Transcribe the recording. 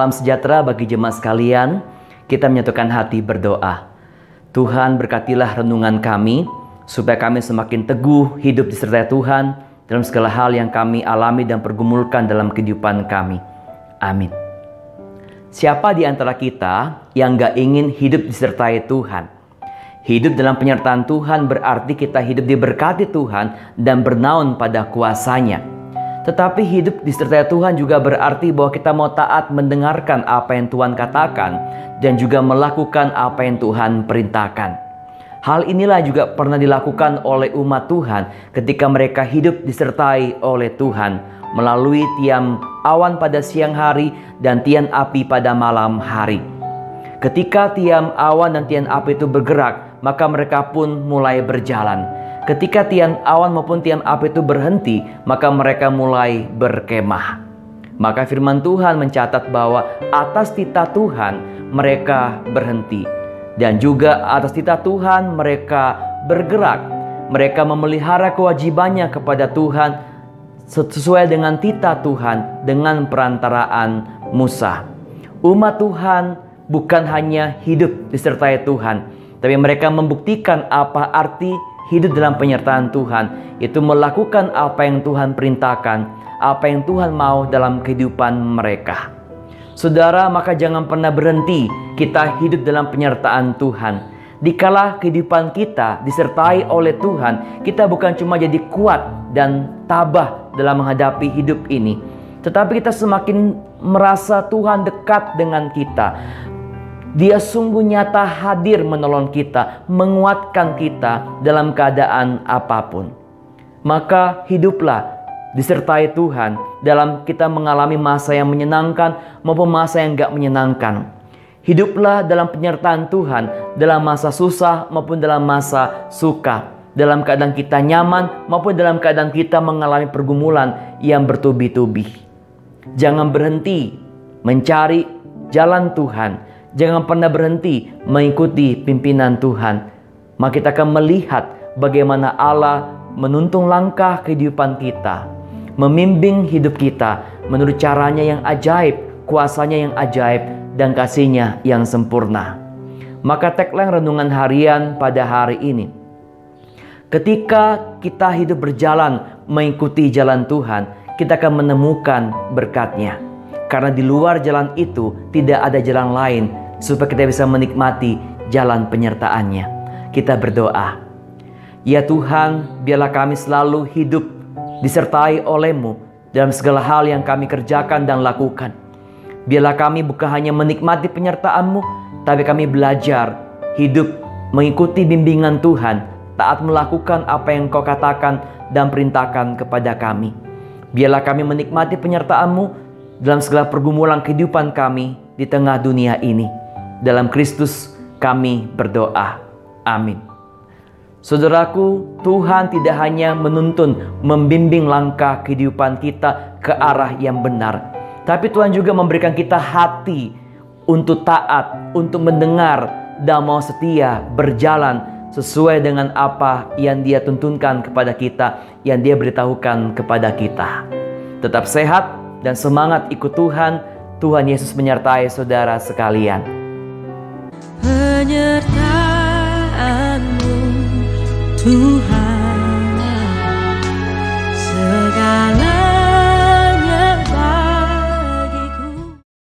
Salam sejahtera bagi jemaat sekalian. Kita menyatukan hati berdoa. Tuhan, berkatilah renungan kami, supaya kami semakin teguh hidup disertai Tuhan dalam segala hal yang kami alami dan pergumulkan dalam kehidupan kami. Amin. Siapa di antara kita yang gak ingin hidup disertai Tuhan? Hidup dalam penyertaan Tuhan berarti kita hidup diberkati Tuhan dan bernaung pada kuasa-Nya. Tetapi hidup disertai Tuhan juga berarti bahwa kita mau taat mendengarkan apa yang Tuhan katakan dan juga melakukan apa yang Tuhan perintahkan. Hal inilah juga pernah dilakukan oleh umat Tuhan ketika mereka hidup disertai oleh Tuhan melalui tiang awan pada siang hari dan tiang api pada malam hari. Ketika tiang awan dan tiang api itu bergerak, maka mereka pun mulai berjalan. Ketika tiang awan maupun tiang api itu berhenti, maka mereka mulai berkemah. Maka firman Tuhan mencatat bahwa atas titah Tuhan mereka berhenti. Dan juga atas titah Tuhan mereka bergerak. Mereka memelihara kewajibannya kepada Tuhan sesuai dengan titah Tuhan dengan perantaraan Musa. Umat Tuhan bukan hanya hidup disertai Tuhan, tapi mereka membuktikan apa arti hidup dalam penyertaan Tuhan, yaitu melakukan apa yang Tuhan perintahkan, apa yang Tuhan mau dalam kehidupan mereka. Saudara, maka jangan pernah berhenti kita hidup dalam penyertaan Tuhan. Dikala kehidupan kita disertai oleh Tuhan, kita bukan cuma jadi kuat dan tabah dalam menghadapi hidup ini, tetapi kita semakin merasa Tuhan dekat dengan kita. Dia sungguh nyata hadir menolong kita, menguatkan kita dalam keadaan apapun. Maka hiduplah disertai Tuhan dalam kita mengalami masa yang menyenangkan maupun masa yang gak menyenangkan. Hiduplah dalam penyertaan Tuhan dalam masa susah maupun dalam masa suka. Dalam keadaan kita nyaman maupun dalam keadaan kita mengalami pergumulan yang bertubi-tubi. Jangan berhenti mencari jalan Tuhan. Jangan pernah berhenti mengikuti pimpinan Tuhan. Maka kita akan melihat bagaimana Allah menuntun langkah kehidupan kita, membimbing hidup kita menurut caranya yang ajaib, kuasanya yang ajaib, dan kasihnya yang sempurna. Maka tagline renungan harian pada hari ini, ketika kita hidup berjalan mengikuti jalan Tuhan, kita akan menemukan berkat-Nya. Karena di luar jalan itu tidak ada jalan lain supaya kita bisa menikmati jalan penyertaan-Nya. Kita berdoa. Ya Tuhan, biarlah kami selalu hidup disertai oleh-Mu dalam segala hal yang kami kerjakan dan lakukan. Biarlah kami bukan hanya menikmati penyertaan-Mu, tapi kami belajar hidup mengikuti bimbingan Tuhan, taat melakukan apa yang Kau katakan dan perintahkan kepada kami. Biarlah kami menikmati penyertaan-Mu dalam segala pergumulan kehidupan kami di tengah dunia ini. Dalam Kristus kami berdoa. Amin. Saudaraku, Tuhan tidak hanya menuntun, membimbing langkah kehidupan kita ke arah yang benar, tapi Tuhan juga memberikan kita hati untuk taat, untuk mendengar dan mau setia berjalan sesuai dengan apa yang Dia tuntunkan kepada kita, yang Dia beritahukan kepada kita. Tetap sehat dan semangat ikut Tuhan. Tuhan Yesus menyertai saudara sekalian. Penyertaan-Mu Tuhan.